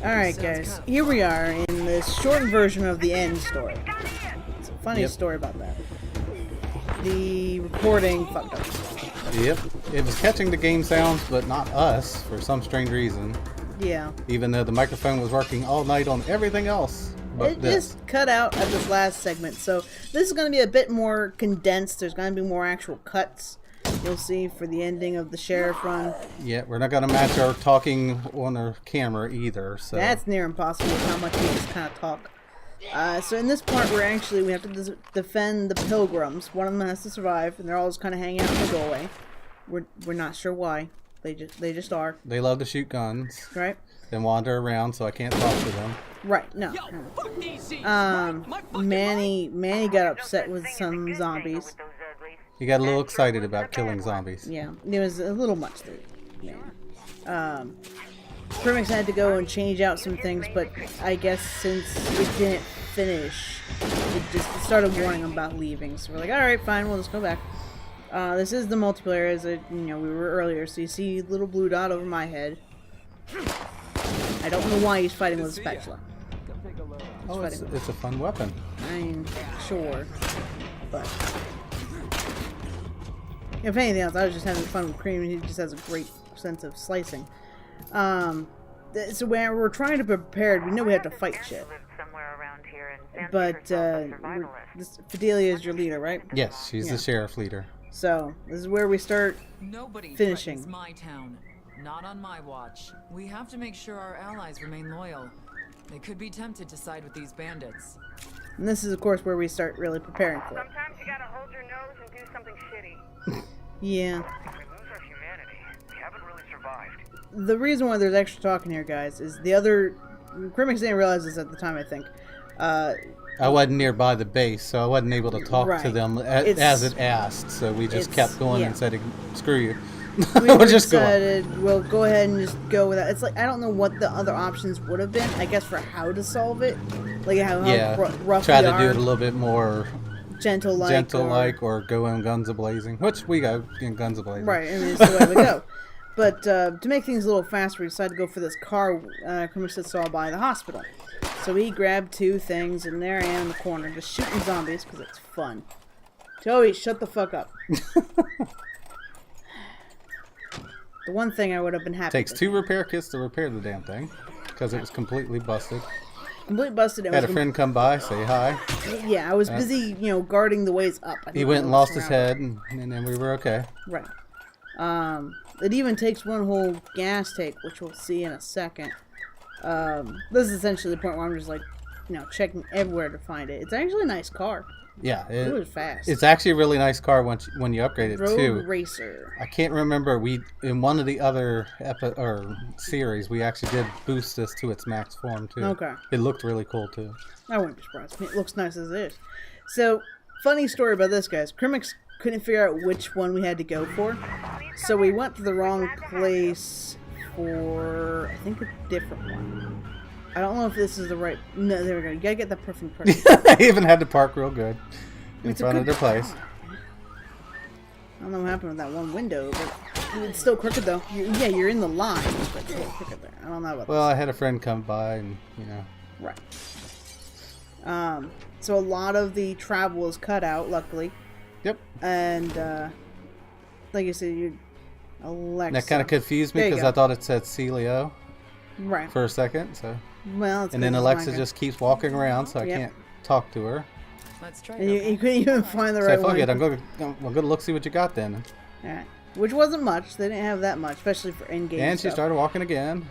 Alright guys, here we are in this shortened version of the end story. It's a funny story about that. The recording fucked up. Yep, it was catching the game sounds, but not us, for some strange reason. Yeah. Even though the microphone was working all night on everything else. But it just cut out at this last segment, so this is going to be a bit more condensed. There's going to be more actual cuts. You'll see for the ending of the sheriff run. Yeah, we're not going to match our talking on our camera either. So that's near impossible with how much we just kind of talk. So in this part, we have to defend the pilgrims. One of them has to survive, and they're all just kind of hanging out in the doorway. We're not sure why. They just are. They love to shoot guns. Right. Then wander around, so I can't talk to them. Right. No. Manny got upset with some zombies. He got a little excited about killing zombies. Yeah, it was a little much there. Yeah. Crimix had to go and change out some things, but I guess since it didn't finish, it started warning them about leaving. So we're like, all right, fine, we'll just go back. This is the multiplayer, as we were earlier. So you see a little blue dot over my head. I don't know why he's fighting with a spatula. Oh, it's a fun weapon. I mean, sure, but. If anything else, I was just having fun with Cream, and he just has a great sense of slicing. So we're trying to prepare. We know we have to fight shit. But Fidelia is your leader, right? Yes, she's the sheriff leader. So this is where we start finishing. My town. Not on my watch. We have to make sure our allies remain loyal. They could be tempted to side with these bandits. And this is, of course, where we start really preparing for it. Sometimes you gotta hold your nose and do something shitty. Yeah. If we lose our humanity, we haven't really survived. The reason why there's extra talking here, guys, is the other... Crimix didn't realize this at the time, I think. I wasn't nearby the base, so I wasn't able to talk to them as it asked. So we just kept going and said, screw you. We decided, we'll go ahead and just go with that. It's like, I don't know what the other options would have been, I guess, for how to solve it. Like how rough try to do it a little bit more... gentle-like, or go in guns a-blazing, which we go in guns a-blazing. Right, I mean, it's the way we go. But to make things a little faster, we decided to go for this car Crimix saw by the hospital. So we grabbed two things, and there I am in the corner, just shooting zombies, because it's fun. Joey, shut the fuck up. The one thing I would have been happy Takes 2 repair kits to repair the damn thing, because it was completely busted. Completely busted. Had a friend come by, say hi. Yeah, I was busy, guarding the ways up. He went and lost his head, and then we were okay. Right. It even takes one whole gas tank, which we'll see in a second. This is essentially the point where I'm just like, checking everywhere to find it. It's actually a nice car. Yeah, it was fast. It's actually a really nice car when you upgrade it too. Road racer. I can't remember. In one of the other series, we actually did boost this to its max form too. Okay. It looked really cool too. I wouldn't be surprised. I mean, it looks nice as it is. So, funny story about this, guys. Crimix couldn't figure out which one we had to go for, so we went to the wrong place for, I think, a different one. I don't know if this is the right... No, there we go. You gotta get that perfect person. I even had to park real good in front of their place. I don't know what happened with that one window, but it's still crooked, though. You're in the line, but it's a little crooked there. I don't know about Well, I had a friend come by, and, Right. So a lot of the travel is cut out, luckily. Yep. And, like I said, Alexa... That kind of confused me, because I thought it said Celio. Right. For a second, so... Well, and then Alexa just keeps walking around, so I can't talk to her. Let's try. And you couldn't even find the right one. Fuck it, I'm gonna look see what you got then. Alright. Which wasn't much. They didn't have that much, especially for in-game And stuff. she started walking again.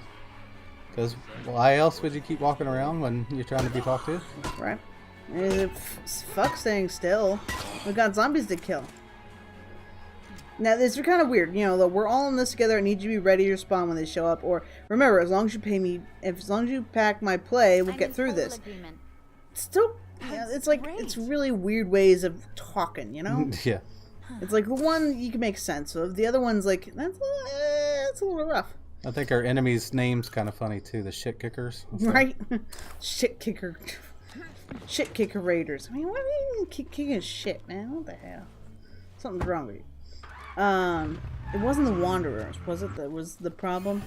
Because why else would you keep walking around when you're trying to be talked to? Right. Fuck staying still. We got zombies to kill. Now, this is kind of weird, we're all in this together. I need you to be ready to respond when they show up. Or, remember, as long as you pay me, as long as you pack my play, we'll get through this. Still, it's like, it's really weird ways of talking, Yeah. It's like the one you can make sense of. The other one's like, that's a little rough. I think our enemy's name's kind of funny, too. The shit kickers. Right? Shit kicker. Shit kicker raiders. I mean, what are you kicking shit, man? What the hell? Something's wrong with you. It wasn't the Wanderers, was it? That was the problem?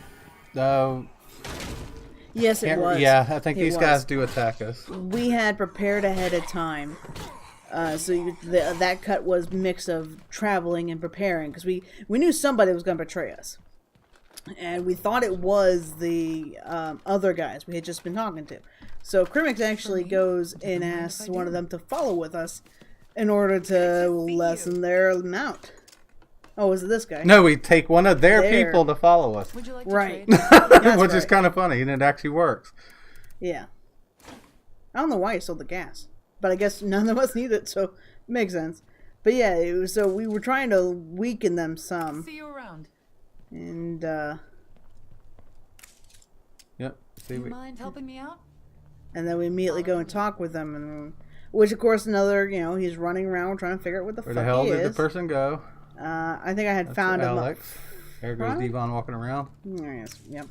Yes, it was. Yeah, I think these was. guys do attack us. We had prepared ahead of time. That cut was mix of traveling and preparing because we knew somebody was going to betray us, and we thought it was the other guys we had just been talking to. So Crimix actually goes and asks one of them to follow with us in order to lessen their amount. Oh, was it this guy? No, we take one of their people to follow us. Would you like Right. to trade? Which is kind of funny, and it actually works. Yeah. I don't know why he sold the gas, but I guess none of us need it, so it makes sense. But yeah, so we were trying to weaken them some. See you around. And, Yep. See, Do you mind helping me out? and then we immediately go and talk with them, and which of course another, he's running around trying to figure out what the where fuck the hell he did is. the person go? I think I had found him. Alex. There goes Devon walking around. There he is. Yep.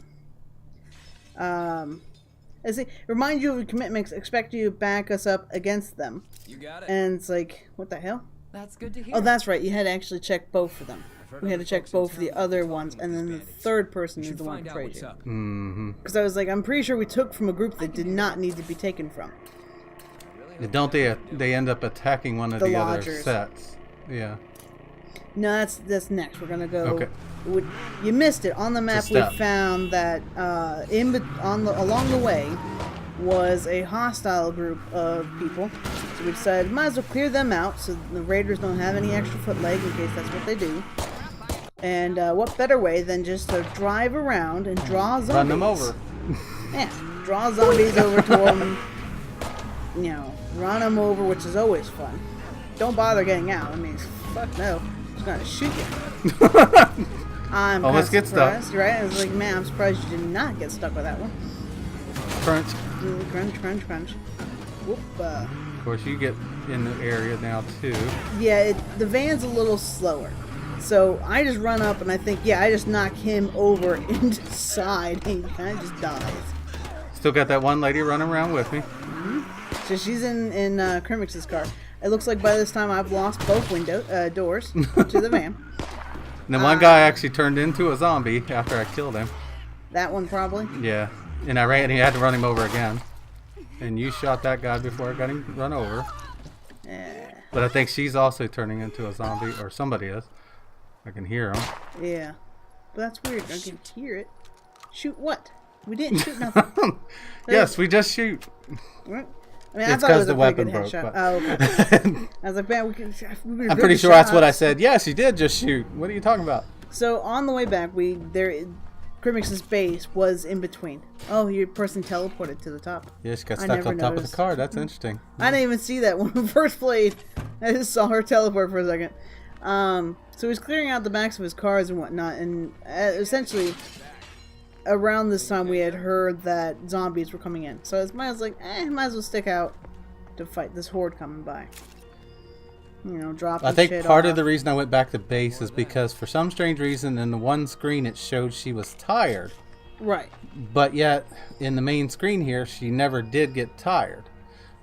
Let's see. Remind you of commitments. Expect you to back us up against them. You got it. And it's like, what the hell? That's good to hear. Oh, that's right. You had to actually check both of them. We had to check both of the other ones, and then the third person is the one who betrayed you. Mm-hmm. Because I was like, I'm pretty sure we took from a group that did not need to be taken from. Don't they end up attacking one of the other lodgers. sets? Yeah. No, that's next. We're gonna go. Okay. You missed it. On the map, we step. found that along the way was a hostile group of people. So we decided might as well clear them out so the raiders don't have any extra foot leg in case that's what they do. And what better way than just to drive around and draw zombies? Run them over. Yeah, draw zombies over to them. Run them over, which is always fun. Don't bother getting out. I mean, fuck no. I'm just gonna shoot you. I'm Almost get stuck. surprised, right? I was like, man, I'm surprised you did not get stuck with that one. Crunch. Crunch, crunch, crunch. Whoop. Of course, you get in the area now too. Yeah, the van's a little slower. So I just run up and I think, I just knock him over into the side and he kind of just dies. Still got that one lady running around with me. So she's in Crimix's car. It looks like by this time I've lost both doors to the van. And then one guy actually turned into a zombie after I killed him. That one probably. Yeah. And I ran. He had to run him over again. And you shot that guy before I got him run over. Yeah. But I think she's also turning into a zombie, or somebody is. I can hear him. Yeah. But that's weird. I can hear it. Shoot what? We didn't shoot nothing. Yes, we just shoot. What? I mean, I It's thought it 'cause was the a pretty weapon good broke, headshot. but- Oh, okay. I was like, man, I'm pretty sure that's what I said. Yes, you did just shoot. What are you talking about? So on the way back, Crimix's base was in between. Oh, your person teleported to the top. Yeah, she got I stuck never on top of noticed. the car. That's interesting. I didn't even see that when we first played. I just saw her teleport for a second. So he's clearing out the backs of his cars and whatnot, and essentially around this time we had heard that zombies were coming in. So I was like, might as well stick out to fight this horde coming by. Dropping I think shit part off. of the reason I went back to base is because for some strange reason in the one screen it showed she was tired. Right. But yet in the main screen here she never did get tired.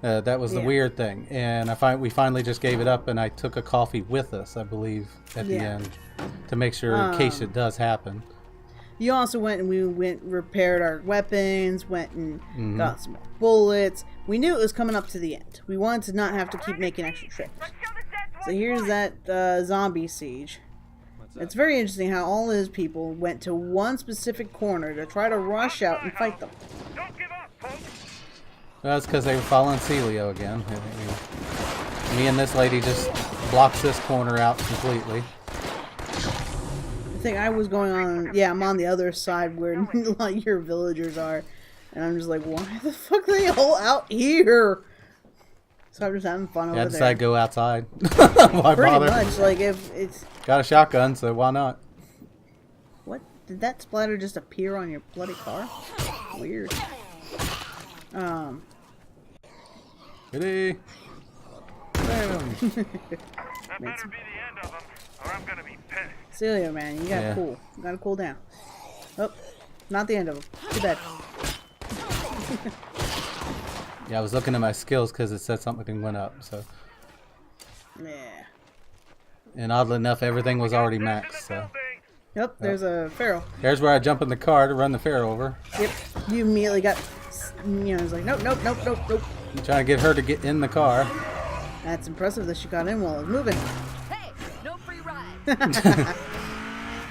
That was the weird thing. And we finally just gave it up and I took a coffee with us, I believe, at the end to make sure in case it does happen. You also repaired our weapons, went and got some more bullets. We knew it was coming up to the end. We wanted to not have to keep making extra trips. So here's that zombie siege. It's very interesting how all his people went to one specific corner to try to rush out and fight them. Don't give up, folks. Well, that's because they were following Celio again. Me and this lady just blocks this corner out completely. I think I was going on, I'm on the other side where like your villagers are. And I'm just like, why the fuck are they all out here? So I'm just having fun over I there. decided to go outside. Why Pretty bother? much, like if it's... Got a shotgun, so why not? What? Did that splatter just appear on your bloody car? Weird. Ready? Bam. That better be the end of them, or I'm gonna be pissed. Celio, man, you gotta cool. You gotta cool down. Oh, not the end of them. Too bad. Yeah, I was looking at my skills because it said something went up. So, Yeah. and oddly enough, everything was already maxed. So, Yep, there's a feral. There's where I jump in the car to run the feral over. Yep. You immediately got, it's like, nope, nope, nope, nope, nope. I'm trying to get her to get in the car. That's impressive that she got in while it was moving. Hey, no free ride.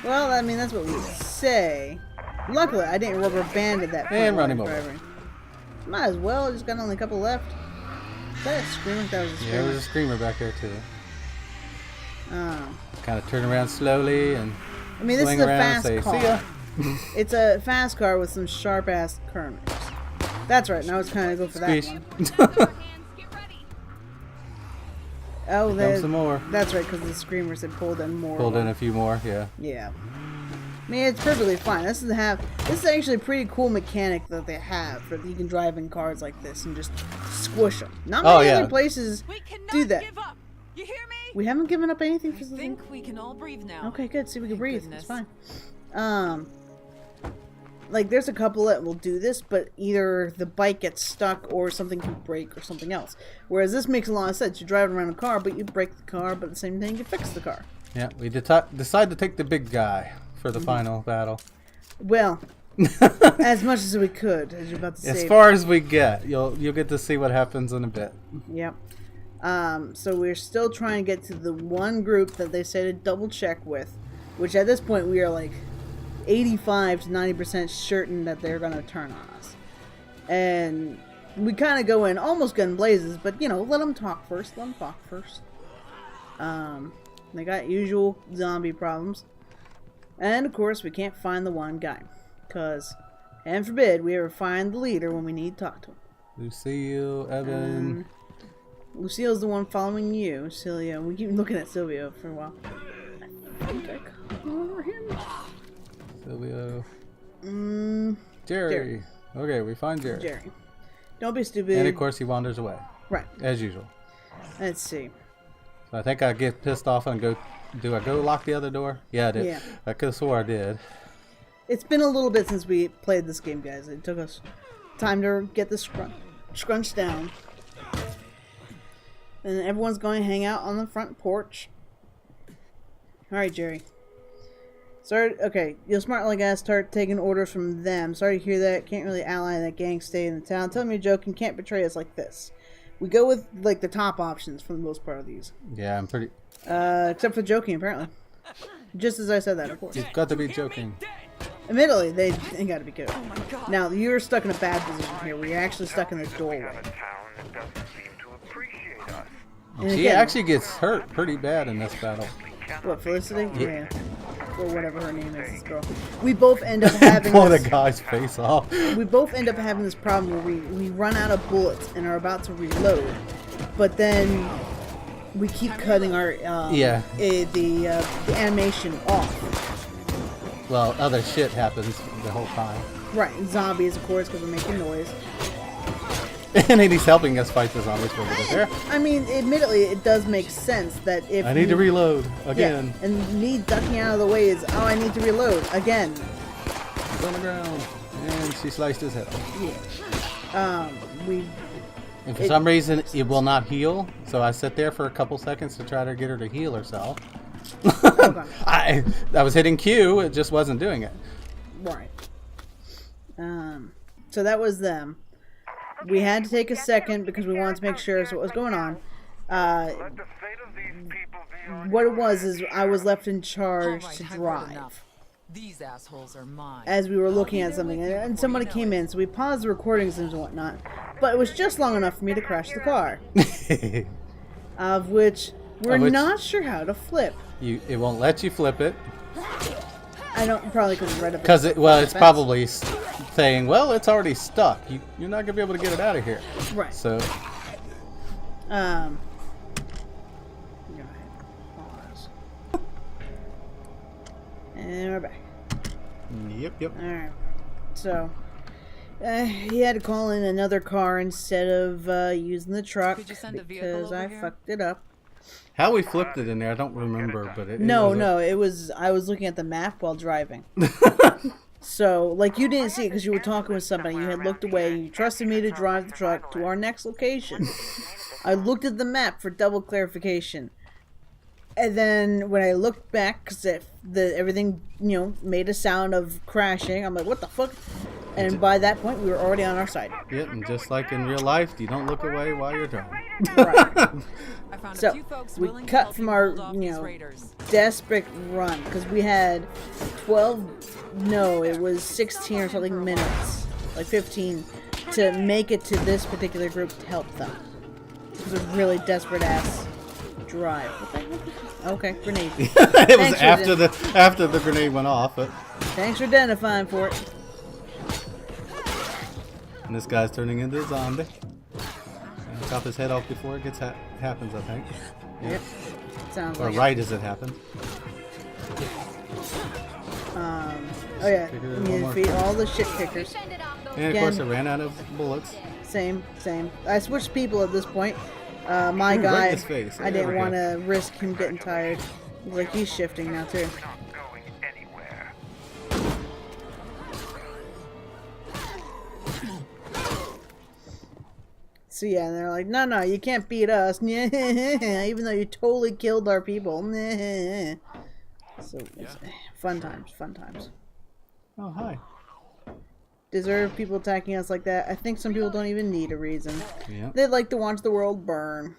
Well, I mean, that's what we would say. Luckily, I didn't rubber band at that point. And run him while I was over. driving. Might as well, just got only a couple left. Is that a screamer? That was a Yeah, screamer. there's a screamer back there too. Oh. Kind of turn around slowly and I mean, this swing is a around and fast say, car. "See ya." It's a fast car with some sharp-ass corners. That's right, now it's kind of go for that Squeeze. one. Oh, Come some more. that's right, because the screamers had pulled in more. Pulled in a few more, yeah. Yeah. I mean, it's perfectly fine. This is actually a pretty cool mechanic that they have, that you can drive in cars like this and just squish them. Not many Oh, yeah. other places We cannot do that. give up. You hear me? We haven't given up anything for I the think we can all breathe now. Okay, good. See, we can breathe. goodness. It's fine. Like, there's a couple that will do this, but either the bike gets stuck or something can break or something else. Whereas this makes a lot of sense. You're driving around a car, but you break the car, but at the same time, you fix the car. Yeah, we decide to take the big guy for the final battle. Well, as much as we could, as you're about to say. As far as we get, you'll get to see what happens in a bit. Yep. So we're still trying to get to the one group that they say to double check with, which at this point we are like 85 to 90% certain that they're going to turn on us. And we kind of go in almost gun blazes, but you know, let them talk first. They got usual zombie problems. And of course, we can't find the one guy. Because, heaven forbid, we ever find the leader when we need to talk to him. Lucille, Evan. Lucille's the one following you, Celia. We keep looking at Silvio for a while. I think I cover him. Silvio. Jerry. Jerry. Okay, we find Jerry. Jerry. Don't be stupid. And of course, he wanders away. Right. As usual. Let's see. So I think I get pissed off and go. Do I go lock the other door? Yeah, I did. Yeah. I could have swore I did. It's been a little bit since we played this game, guys. It took us time to get this scrunched down. And everyone's going to hang out on the front porch. Alright, Jerry. Sorry, okay, you'll smartly guys start taking orders from them. Sorry to hear that. Can't really ally that gang stay in the town. Tell me you're joking. Can't betray us like this. We go with, like, the top options for the most part of these. Yeah, I'm pretty. Except for joking, apparently. Just as I said that, of course. You've got to be joking. Admittedly, they got to be good. Oh my god. Now, you're stuck in a bad position here, where you're actually stuck in the doorway. Got a town that doesn't seem to appreciate us. And She again, actually gets hurt pretty bad in this battle. what, Felicity? Yeah. Or whatever her name is, this girl. We both end up having Blow the this, guy's face off. we both end up having this problem where we run out of bullets and are about to reload, but then we keep cutting our the animation off. Well, other shit happens the whole time. Right, and zombies, of course, because we're making noise. And then he's helping us fight the zombies over there. I mean, admittedly, it does make sense that if I need to reload yeah, again. and me ducking out of the way is, oh, I need to reload again. He's on the ground. And she sliced his head off. Yeah. And for some reason, it will not heal. So I sit there for a couple seconds to try to get her to heal herself. Okay. I was hitting Q, it just wasn't doing it. Right. So that was them. We had to take a second because we wanted to make sure what was going on. Let the fate of these people be on What your it was is I was left in charge Alright, to I've heard drive enough. These assholes are mine. as we were looking at something, and somebody came in, so we paused the recordings and whatnot. But it was just long enough for me to crash the car, of which we're not sure how to flip. It won't let you flip it. I don't probably because it's right up. Because it's probably saying, well, it's already stuck. You're not going to be able to get it out of here. right. So, Go ahead. Pause. And we're back. yep. Alright. So, he had to call in another car instead of using the truck Could you send a vehicle because I over here? fucked it up. How we flipped it in there, I don't remember, but it No, was it was, I was looking at the map while driving. So, like, you didn't see it because you were talking with somebody. You had looked away. You trusted me to drive the truck to our next location. I looked at the map for double clarification. And then when I looked back, because everything, made a sound of crashing, I'm like, what the fuck? And by that point, we were already on our side. Yeah, and just like in real life, you don't look away while you're driving. Right. I found a So, few folks we willing to cut help from you our, hold off these raiders. desperate run, because we had 16 or something minutes, like 15, to make it to this particular group to help them. It was a really desperate ass drive. What the heck? Okay, grenade. It was Thanks for after the grenade went off. But... Thanks for identifying for it. And this guy's turning into a zombie. Chop his head off before it happens, I think. Yeah. Yep. Sounds Or like right as it happens. Oh yeah, you need to defeat all the shit kickers. And of course, I ran out of bullets. Same. I switched people at this point. My Ooh, guy, right in his face. I There didn't we go. want to risk him getting tired. Looks like he's shifting now too. Not going anywhere. So yeah, and they're like, no, you can't beat us, even though you totally killed our people. So it's fun times. Oh, hi. Deserve people attacking us like that? I think some people don't even need a reason. Yeah. They'd like to watch the world burn.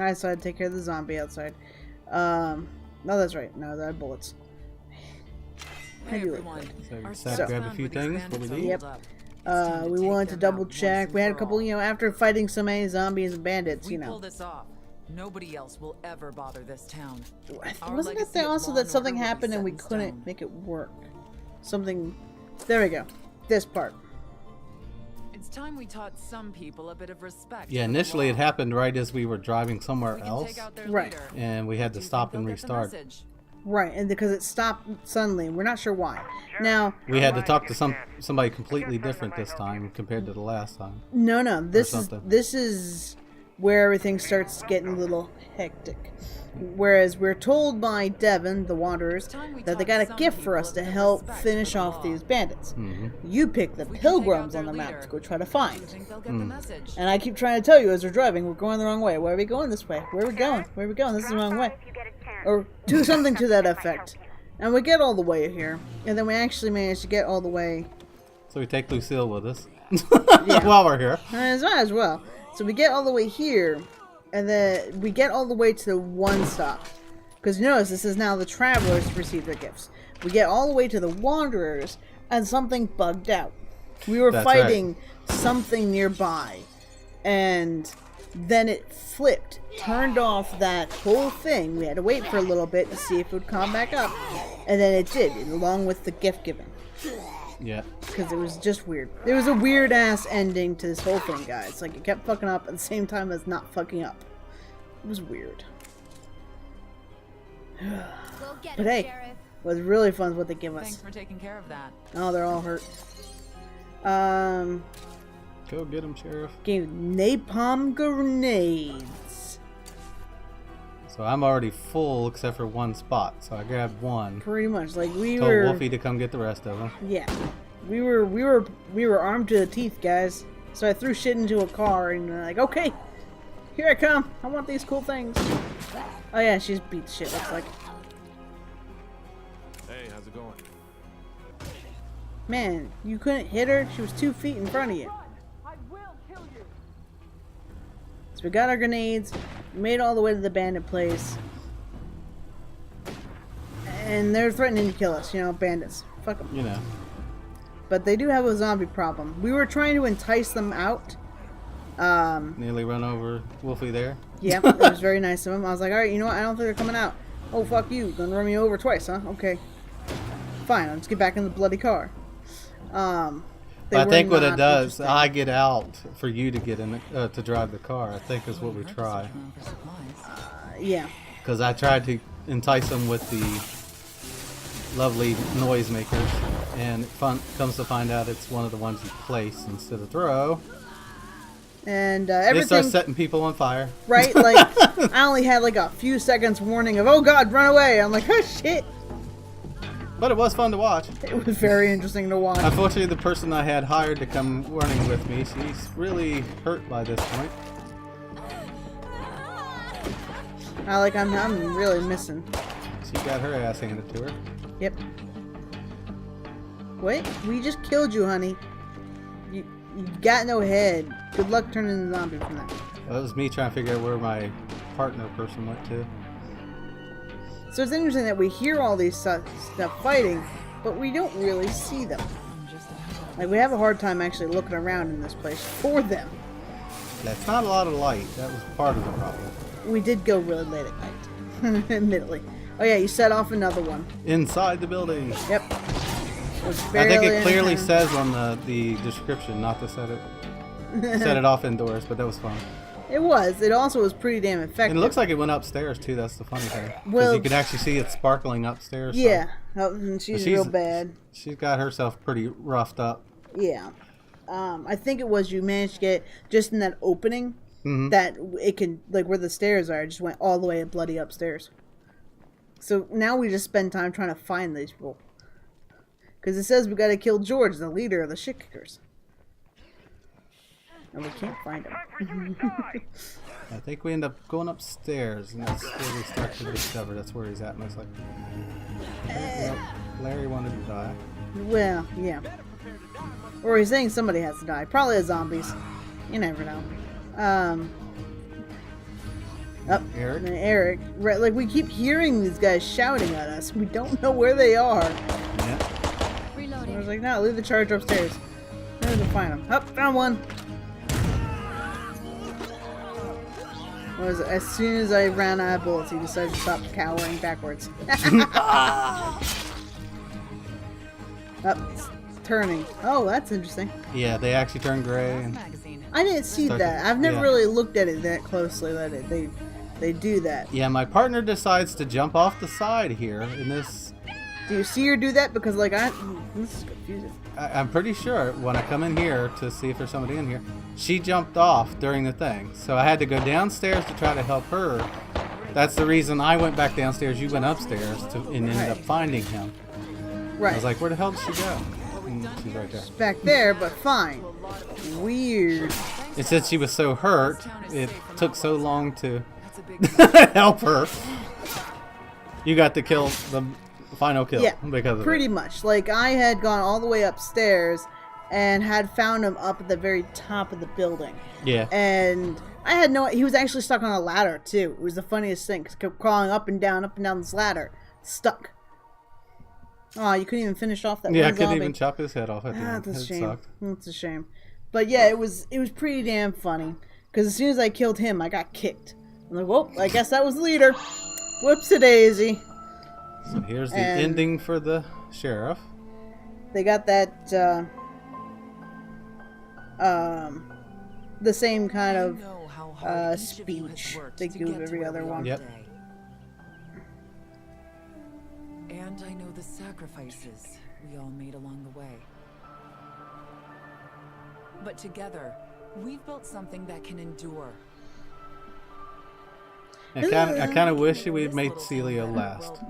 I decided to take care of the zombie outside. No, that's right. No, they had bullets. Hey I do like everyone. So you Our decided to scouts grab a found few where these things. What bandits we are need? Yep. holed up. It's time to We take wanted to them double out once check. and We had a for couple, all. after fighting so many zombies and bandits, We pull this off. Nobody else will ever bother this town. Our Wasn't it legacy there of also law that and something order will be happened and set we in couldn't stone. make it work? Something. There we go. This part. It's time we taught some people a bit of respect. Yeah, for the initially it law. happened right as we were driving somewhere We can else. take out their Right. leader. And we had Do to you stop think and they'll get the restart. message? Right, and because it stopped suddenly. We're not sure why. Now, We had to talk to somebody completely different this time compared to the last time. no. This something. is where everything starts getting a little hectic. Whereas we're told by Devon, the Wanderers, that they got a gift for us to help finish off these bandits. You pick the We can take pilgrims out on the their map leader. to go try to Do you find. think they'll get the message? And I keep trying to tell you as we're driving, we're going the wrong way. Why are we going this way? Where are we going? Where are we going? This is the wrong way. Or do something to that effect. And we get all the way here. And then we actually manage to get all the way. So we take Lucille with us while we're here. As well. So we get all the way here. And then we get all the way to the one stop. Because notice, this is now the travelers to receive their gifts. We get all the way to the wanderers, and something bugged out. We were That's fighting something nearby, and then it flipped, turned off that whole thing. We had to wait for a little bit to see if it would come back up, and then it did, along with the gift giving. Yeah. Because it was just weird. There was a weird ass ending to this whole thing, guys. Like, it kept fucking up at the same time as not fucking up. It was weird. Go get But him, hey, Sheriff. was really fun what they give Thanks us. for taking care of that. Oh, they're all hurt. Go get him, Sheriff. Gave napalm grenades. So I'm already full except for one spot. So I grabbed one. Pretty much, like we Told were. Wolfie to come get the rest of them. Yeah, we were armed to the teeth, guys. So I threw shit into a car and like, okay, here I come. I want these cool things. Oh yeah, she's beat the shit. Looks like. Hey, how's it going? Man, you couldn't hit her. She was 2 feet in front of you. So we got our grenades, made it all the way to the bandit place, and they're threatening to kill us. You know, bandits. Fuck them. You know. But they do have a zombie problem. We were trying to entice them out. Nearly run over Wolfie there. Yeah, it was very nice of them. I was like, alright, you know what? I don't think they're coming out. Oh, fuck you. Gonna run me over twice, huh? Okay. Fine, let's get back in the bloody car. I think what it not does, interested. I get out for you to get in, to drive the car. I think is what we try. For supplies. Yeah. Because I tried to entice them with the lovely noisemakers, and it comes to find out it's one of the ones you place instead of throw. And They everything, start setting people on fire. right? Like, I only had like a few seconds warning of, oh god, run away. I'm like, oh shit. But it was fun to watch. It was very interesting to watch. Unfortunately, the person I had hired to come running with me, she's really hurt by this point. I'm really missing. She got her ass handed to her. Yep. Wait, we just killed you, honey. You got no head. Good luck turning into a zombie from that. That was me trying to figure out where my partner person went to. So it's interesting that we hear all these stuff fighting, but we don't really see them. Like, we have a hard time actually looking around in this place for them. That's not a lot of light. That was part of the problem. We did go really late at night, admittedly. Oh yeah, you set off another one. Inside the building. Yep. I think it clearly says on the description not to set it off indoors, but that was fun. It was. It also was pretty damn effective. And it looks like it went upstairs too. That's the funny thing. Well, you can actually see it sparkling upstairs. Yeah. Oh, and she's real bad. She's got herself pretty roughed up. Yeah. I think it was you managed to get just in that opening that it can, like where the stairs are, it just went all the way bloody upstairs. So now we just spend time trying to find these people. Because it says we gotta kill George, the leader of the shit kickers. And we can't find him. I think we end up going upstairs, and that's where we start to discover that's where he's at. Most likely. Larry wanted to die. Well, yeah. Or he's saying somebody has to die. Probably the zombies. You never know. Eric? Eric. Right, like, we keep hearing these guys shouting at us. We don't know where they are. Yeah. So I was like, no, leave the charger upstairs. Never to find them. Oh, found one. What was it? As soon as I ran out of bullets, he decided to stop cowering backwards. It's turning. Oh, that's interesting. Yeah, they actually turn gray. And I didn't see that. I've never really looked at it that closely. That they do that. Yeah, my partner decides to jump off the side here in this. Do you see her do that? Because like this is confusing. I'm pretty sure when I come in here to see if there's somebody in here, she jumped off during the thing. So I had to go downstairs to try to help her. That's the reason I went back downstairs. You went upstairs and ended up finding him. Right. I was like, where the hell did she go? And she's right there. Back there, but fine. Weird. And since she was so hurt, it took so long to help her. You got to kill the final kill because of pretty it. much. Like, I had gone all the way upstairs and had found him up at the very top of the building. Yeah. And I had he was actually stuck on a ladder too. It was the funniest thing, because he kept crawling up and down this ladder. Stuck. Oh, you couldn't even finish off that one I couldn't zombie. even chop his head off at the end. That's a shame. Sucked. That's a shame. But yeah, it was pretty damn funny. Because as soon as I killed him, I got kicked. I'm like, well, I guess that was the leader. Whoops-a-daisy. So here's the ending for the sheriff. They got that, the same kind of speech they do every other one. Yep. And I know the sacrifices we all made along the way. But together, we've built something that can endure. I kind of wish we'd made Celia last.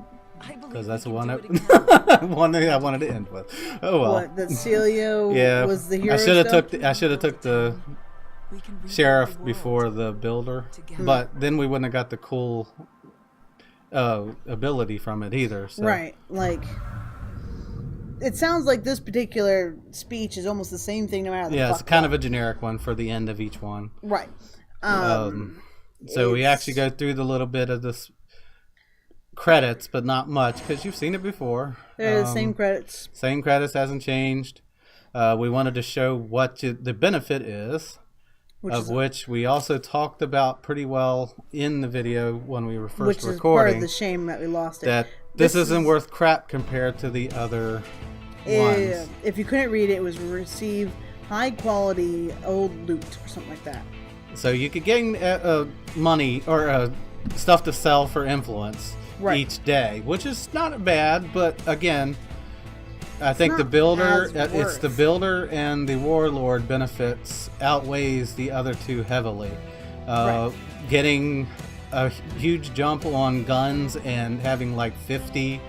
Because that's the one that I wanted to end with. Oh well. What, that Celia was the hero? I should have took the sheriff before the builder, but then we wouldn't have got the cool ability from it either. So. Right, like it sounds like this particular speech is almost the same thing no matter. It's kind of a generic one for the end of each one. Right. So we actually go through the little bit of this. Credits, but not much, because you've seen it before. They're the same credits. Same credits, hasn't changed. We wanted to show what the benefit is, which we also talked about pretty well in the video when we were first recording. Which is part of the shame that we lost it. That this isn't worth crap compared to the other ones. If you couldn't read it, it was receive high quality old loot or something like that. So you could gain money or stuff to sell for influence. Right. Each day, which is not bad, but again, I think the builder, it's the builder and the warlord benefits outweighs the other two heavily. Getting a huge jump on guns and having like 50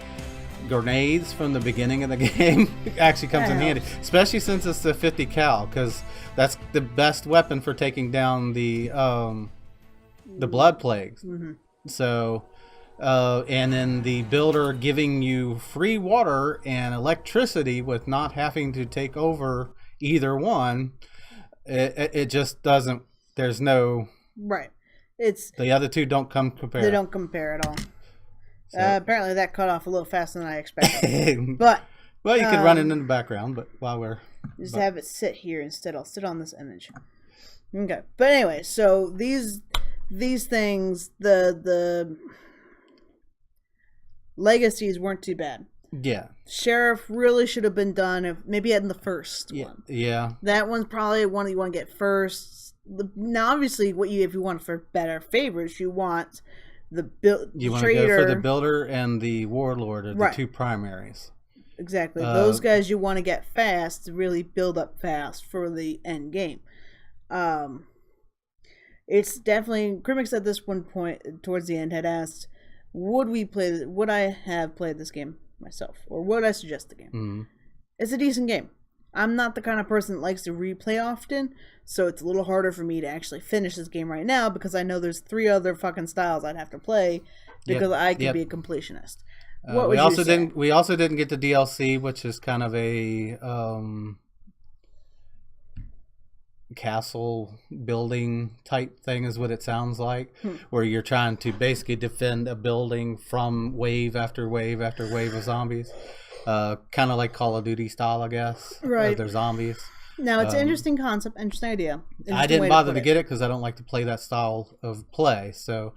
grenades from the beginning of the game actually comes in handy, especially since it's the 50 cal, because that's the best weapon for taking down the blood plagues. So, and then the builder giving you free water and electricity with not having to take over either one. It just doesn't. There's no. Right. It's The other two don't come compare. They don't compare at all. So. Apparently that cut off a little faster than I expected. But well, you can run it in the background, but while we're just have it sit here instead. I'll sit on this image. Okay. But anyway, so these things, the legacies weren't too bad. Yeah. Sheriff really should have been done if maybe in the first one. Yeah. That one's probably one you want to get first. Now, obviously, if you want for better favors, you want the You want trader. to go for the builder and the warlord are the two primaries. Exactly. Those guys you want to get fast to really build up fast for the end game. It's definitely Crimix at this one point towards the end had asked, would I have played this game myself, or would I suggest the game? Mm-hmm. It's a decent game. I'm not the kind of person that likes to replay often, so it's a little harder for me to actually finish this game right now because I know there's 3 other fucking styles I'd have to play because I could be a completionist. What would you say? We also didn't get the DLC, which is kind of a castle building type thing is what it sounds like, where you're trying to basically defend a building from wave after wave after wave of zombies, kind of like Call of Duty style, I guess. Right. They're zombies. No, it's an interesting concept, interesting idea. I didn't bother to get it because I don't like to play that style of play. So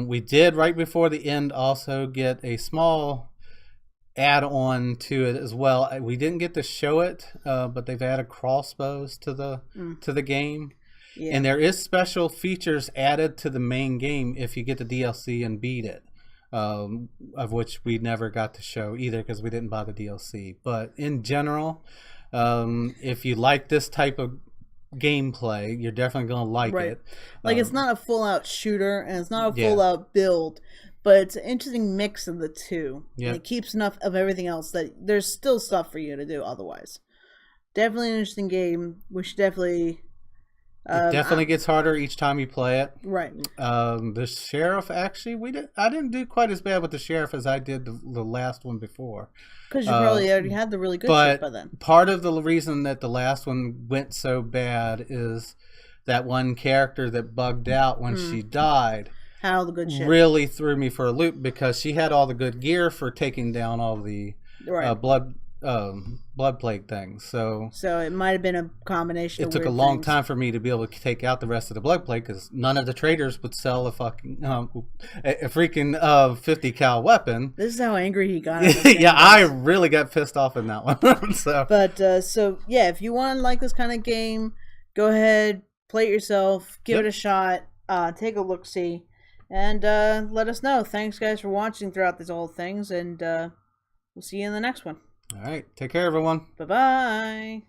we did right before the end also get a small add-on to it as well. We didn't get to show it, but they've added crossbows to the game, and there is special features added to the main game if you get the DLC and beat it, of which we never got to show either because we didn't buy the DLC. But in general, if you like this type of gameplay, you're definitely going to like it. Like it's not a full-out shooter and it's not a full-out build, but it's an interesting mix of the two. And it keeps enough of everything else that there's still stuff for you to do otherwise. Definitely an interesting game. We should definitely... it definitely gets harder each time you play it. Right. The sheriff, actually, I didn't do quite as bad with the sheriff as I did the last one before. Because you probably already had the really good shit by then. Part of the reason that the last one went so bad is that one character that bugged out when she died... How the good shit really threw me for a loop because she had all the good gear for taking down all the blood plague things. So it might have been a combination. It took a long time for me to be able to take out the rest of the blood plague because none of the traders would sell a fucking a freaking 50 cal weapon. This is how angry he got. Yeah, I really got pissed off in that one. So yeah, if you want to like this kind of game, go ahead, play it yourself, give it a shot, take a look, see. And let us know. Thanks, guys, for watching throughout these whole things. And we'll see you in the next one. All right. Take care, everyone. Bye-bye.